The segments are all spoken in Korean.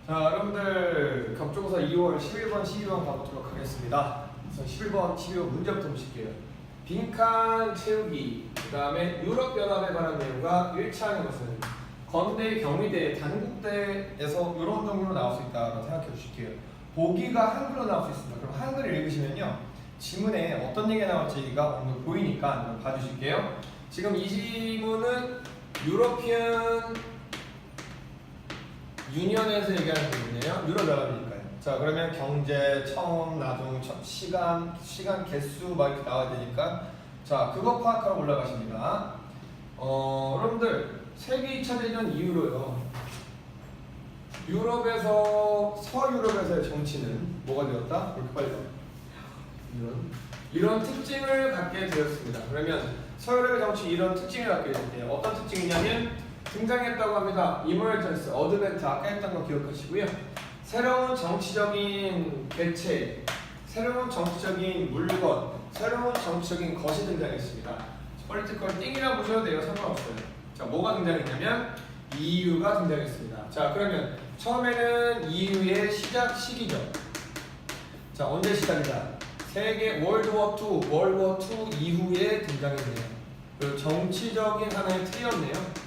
자, 여러분들 격조고사 2월 11번, 12번 가보도록 하겠습니다. 그래서 11번, 12번 문제부터 보실게요. 빈칸 채우기, 그 다음에 유럽연합에 관한 내용과 일치하는 것은 건대, 경희대, 단국대에서 이런 종류로 나올 수 있다고 생각해 주실게요. 보기가 한글로 나올 수 있습니다. 그럼 한글을 읽으시면요, 지문에 어떤 얘기가 나올지가 오늘 보이니까 한번 봐주실게요. 지금 이 지문은 유러피언 유니언에서 얘기하는 부분이에요. 유럽연합이니까요. 자, 그러면 경제, 처음, 나중, 시간 개수 막 이렇게 나와야 되니까, 자, 그거 파악하러 올라가십니다. 여러분들 세계 2차 대전 이후로요, 유럽에서 서유럽에서의 정치는 뭐가 되었다? 이렇게 빨리 이런 특징을 갖게 되었습니다. 그러면 서유럽의 정치 이런 특징을 갖게 되었대요. 어떤 특징이냐면 등장했다고 합니다. 이머전스, 어드벤트, 아까 했던 거 기억하시고요. 새로운 정치적인 개체, 새로운 정치적인 물건, 새로운 정치적인 것이 등장했습니다. 폴리티컬 띵이라고 보셔도 돼요. 상관없어요. 자, 뭐가 등장했냐면 EU가 등장했습니다. 자, 그러면 처음에는 EU의 시작 시기죠. 자, 언제 시작이다? 세계 월드워 2, 월드워 2 이후에 등장했네요. 그 정치적인 하나의 틀이었네요.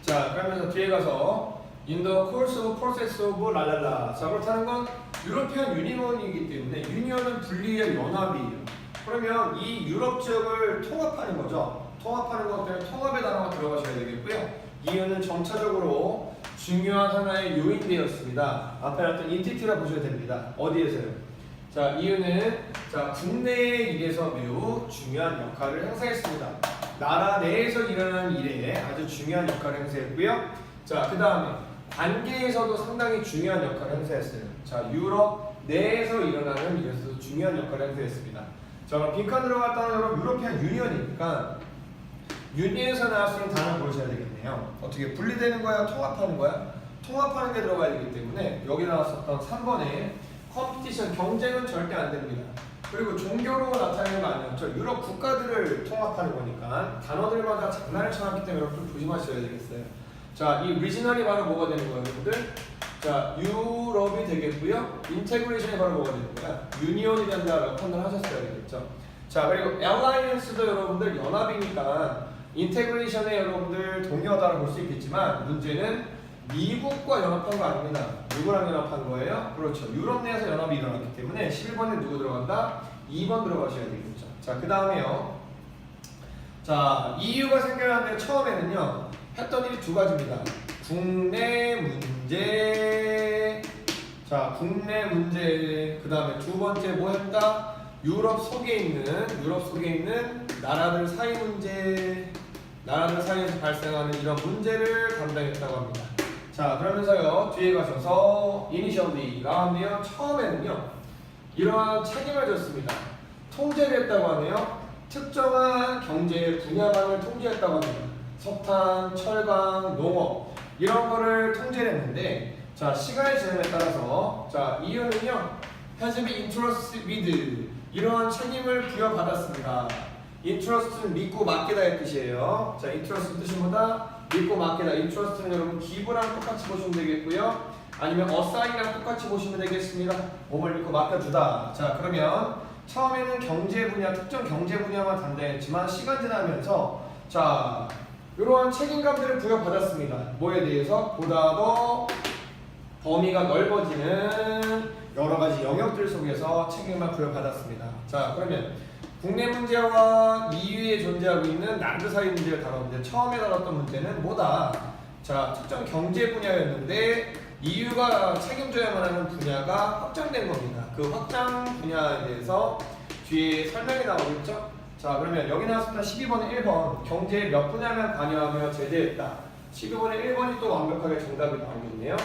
자, 그러면서 뒤에 가서 In the course of process of 랄랄라. 자, 그렇다는 건 유로피언 유니온이기 때문에 유니온은 분리의 연합이에요. 그러면 이 유럽 지역을 통합하는 거죠. 통합하는 것 때문에 통합의 단어가 들어가셔야 되겠고요. 이유는 점차적으로 중요한 하나의 요인되었습니다. 앞에 나왔던 인티티라 보셔야 됩니다. 어디에서요? 자, 이유는 자, 국내의 일에서 매우 중요한 역할을 행사했습니다. 나라 내에서 일어나는 일에 아주 중요한 역할을 행사했고요. 자, 그 다음에 관계에서도 상당히 중요한 역할을 행사했어요. 자, 유럽 내에서 일어나는 일에서도 중요한 역할을 행사했습니다. 자, 그럼 빈칸 들어갔다는 건 유로피안 유니언이니까 유니에서 나올 수 있는 단어를 보셔야 되겠네요. 어떻게 분리되는 거야? 통합하는 거야? 통합하는 게 들어가야 되기 때문에 여기 나왔었던 3번에 컴피티션, 경쟁은 절대 안 됩니다. 그리고 종교로 나타내는 거 아니었죠. 유럽 국가들을 통합하는 거니까 단어들마다 장난을 쳐놨기 때문에 여러분 조심하셔야 되겠어요. 자, 이 리지널이 바로 뭐가 되는 거예요, 여러분들? 자, 유럽이 되겠고요. 인테그레이션이 바로 뭐가 되는 거야? 유니온이 된다라고 판단하셨어야 되겠죠. 자, 그리고 알라이언스도 여러분들 연합이니까 인테그레이션에 여러분들 동의하다고 볼 수 있겠지만 문제는 미국과 연합한 거 아닙니다. 누구랑 연합한 거예요? 그렇죠. 유럽 내에서 연합이 일어났기 때문에 11번에 누구 들어간다? 2번 들어가셔야 되겠죠. 자, 그 다음에요. 자, EU가 생겨났는데 처음에는요, 했던 일이 두 가지입니다. 국내 문제. 자, 국내 문제. 그 다음에 두 번째 뭐 했다? 유럽 속에 있는 나라들 사이 문제. 나라들 사이에서 발생하는 이런 문제를 담당했다고 합니다. 자, 그러면서요, 뒤에 가셔서 initially가 하네요. 처음에는요, 이러한 책임을 졌습니다. 통제를 했다고 하네요. 특정한 경제 분야만을 통제했다고 합니다. 석탄, 철강, 농업 이런 거를 통제를 했는데, 자, 시간의 지남에 따라서 자, 이유는요, has been entrusted with 이러한 책임을 부여받았습니다. entrust는 믿고 맡기다의 뜻이에요. 자, entrust 뜻이 뭐다? 믿고 맡기다. entrust는 여러분 기부랑 똑같이 보시면 되겠고요. 아니면 assign이랑 똑같이 보시면 되겠습니다. 몸을 믿고 맡겨주다. 자, 그러면 처음에는 경제 분야, 특정 경제 분야만 담당했지만 시간 지나면서 자, 이러한 책임감들을 부여받았습니다. 뭐에 대해서? 보다 더 범위가 넓어지는 여러 가지 영역들 속에서 책임을 부여받았습니다. 자, 그러면 국내 문제와 EU에 존재하고 있는 난드 사이 문제를 다뤘는데 처음에 다뤘던 문제는 뭐다? 자, 특정 경제 분야였는데 EU가 책임져야만 하는 분야가 확장된 겁니다. 그 확장 분야에 대해서 뒤에 설명이 나오겠죠? 자, 그러면 여기 나왔었던 12번에 1번 경제 몇 분야만 관여하며 제재했다. 12번에 1번이 또 완벽하게 정답이 나오겠네요.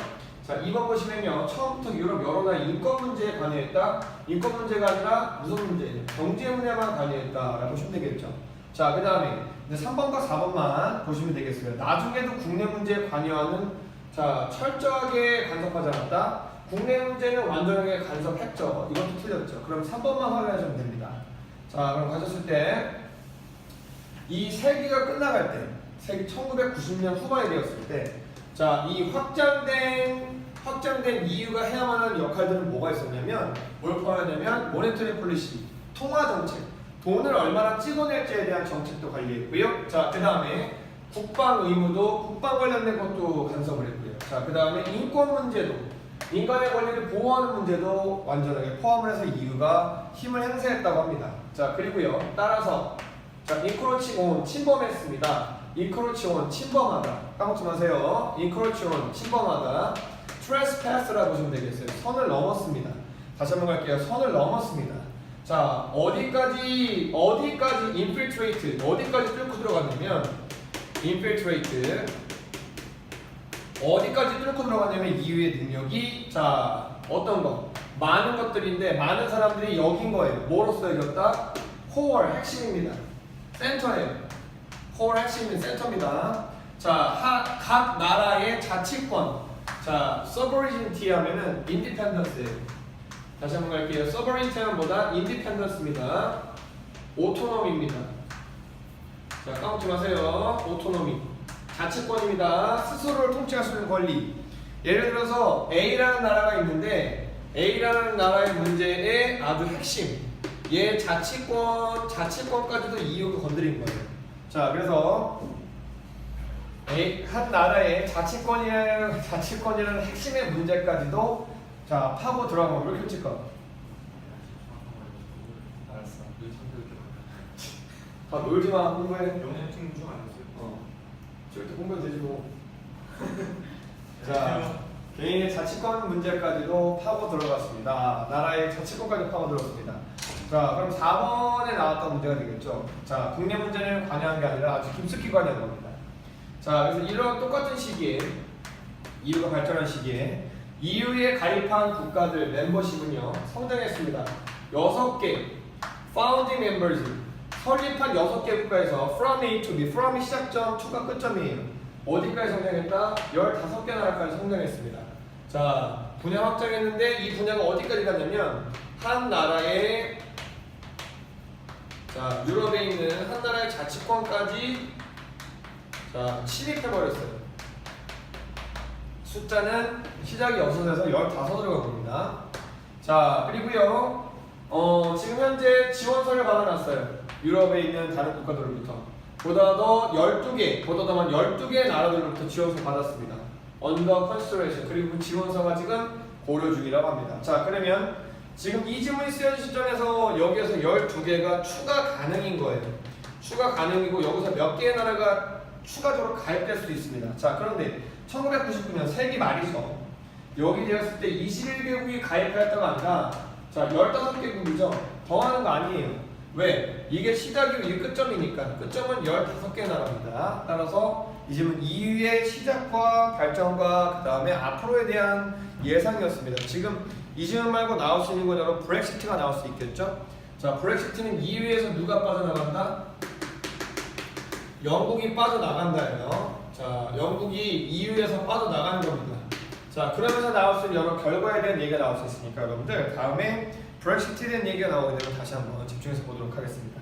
자, 2번 보시면요, 처음부터 유럽 여러 나라 인권 문제에 관여했다. 인권 문제가 아니라 무슨 문제? 경제 분야만 관여했다라고 보시면 되겠죠. 자, 그 다음에 3번과 4번만 보시면 되겠어요. 나중에도 국내 문제에 관여하는, 자, 철저하게 간섭하지 않았다. 국내 문제는 완전하게 간섭했죠. 이것도 틀렸죠. 그럼 3번만 확인하시면 됩니다. 자, 그럼 가셨을 때 이 세기가 끝나갈 때, 세기 1990년 후반이 되었을 때, 자, 이 확장된 관련된 EU가 해야만 하는 역할들은 뭐가 있었냐면 뭘 포함하냐면 모네터리 폴리시, 통화 정책, 돈을 얼마나 찍어낼지에 대한 정책도 관리했고요. 자, 그 다음에 국방 의무도 국방 관련된 것도 간섭을 했고요. 자, 그 다음에 인권 문제도 인간의 권리를 보호하는 문제도 완전하게 포함을 해서 EU가 힘을 행사했다고 합니다. 자, 그리고요. 따라서 자, 인크로치 온 침범했습니다. 인크로치 온 침범하다. 까먹지 마세요. 인크로치 온 침범하다. trespass라고 보시면 되겠어요. 선을 넘었습니다. 다시 한번 갈게요. 선을 넘었습니다. 자, 어디까지 infiltrate, 어디까지 뚫고 들어갔냐면 infiltrate, 어디까지 뚫고 들어갔냐면 EU의 능력이 자, 어떤 거? 많은 것들인데 많은 사람들이 여긴 거예요. 뭐로써 이겼다? 코어 핵심입니다. 센터예요. 코어 핵심인 센터입니다. 자, 각 나라의 자치권. 자, sovereignty 하면은 independence예요. 다시 한번 갈게요. sovereignty는 뭐다? independence입니다. autonomy입니다. 자, 까먹지 마세요. autonomy. 자치권입니다. 스스로를 통치할 수 있는 권리. 예를 들어서 A라는 나라가 있는데 A라는 나라의 문제의 아주 핵심. 얘 자치권까지도 EU가 건드린 거예요. 자, 그래서 한 나라의 자치권이라는 핵심의 문제까지도 자, 파고 들어가면 왜 이렇게 칠까? 알았어. 아, 놀지 마. 공부해. 영양 친구 중 아니었어요? 저렇게 공부해도 되지 뭐. 자, 개인의 자치권 문제까지도 파고 들어갔습니다. 나라의 자치권까지 파고 들어갔습니다. 자, 그럼 4번에 나왔던 문제가 되겠죠. 자, 국내 문제는 관여한 게 아니라 아주 깊숙이 관여한 겁니다. 자, 그래서 이런 똑같은 시기에 EU가 발전한 시기에 EU에 가입한 국가들 멤버십은요 성장했습니다. 6개 founding members 설립한 6개 국가에서 from A to B, from이 시작점, to가 끝점이에요. 어디까지 성장했다? 15개 나라까지 성장했습니다. 자, 분야 확장했는데 이 분야가 어디까지 갔냐면 한 나라의 자, 유럽에 있는 한 나라의 자치권까지 자, 침입해버렸어요. 숫자는 시작이 6에서 15으로 가봅니다. 자, 그리고요, 지금 현재 지원서를 받아놨어요. 유럽에 있는 다른 국가들로부터. 보다 더 12개, 보다 더 많은 12개 나라들로부터 지원서 받았습니다. Under consideration. 그리고 그 지원서가 지금 고려 중이라고 합니다. 자, 그러면 지금 이 질문이 쓰여진 시점에서 여기에서 12개가 추가 가능인 거예요. 추가 가능이고 여기서 몇 개의 나라가 추가적으로 가입될 수도 있습니다. 자, 그런데 1999년 세기 말이죠. 여기 되었을 때 21개국이 가입하였다가 아니라 자, 15개국이죠. 더 하는 거 아니에요. 왜? 이게 시작이고 이게 끝점이니까. 끝점은 15개 나라입니다. 따라서 이 질문 EU의 시작과 발전과 그 다음에 앞으로에 대한 예상이었습니다. 지금 이 질문 말고 나올 수 있는 건 여러분 브렉시트가 나올 수 있겠죠? 자, 브렉시트는 EU에서 누가 빠져나간다? 영국이 빠져나간다예요. 자, 영국이 EU에서 빠져나가는 겁니다. 자, 그러면서 나올 수 있는 여러 결과에 대한 얘기가 나올 수 있으니까 여러분들 다음에 브렉시트에 대한 얘기가 나오게 되면 다시 한번 집중해서 보도록 하겠습니다.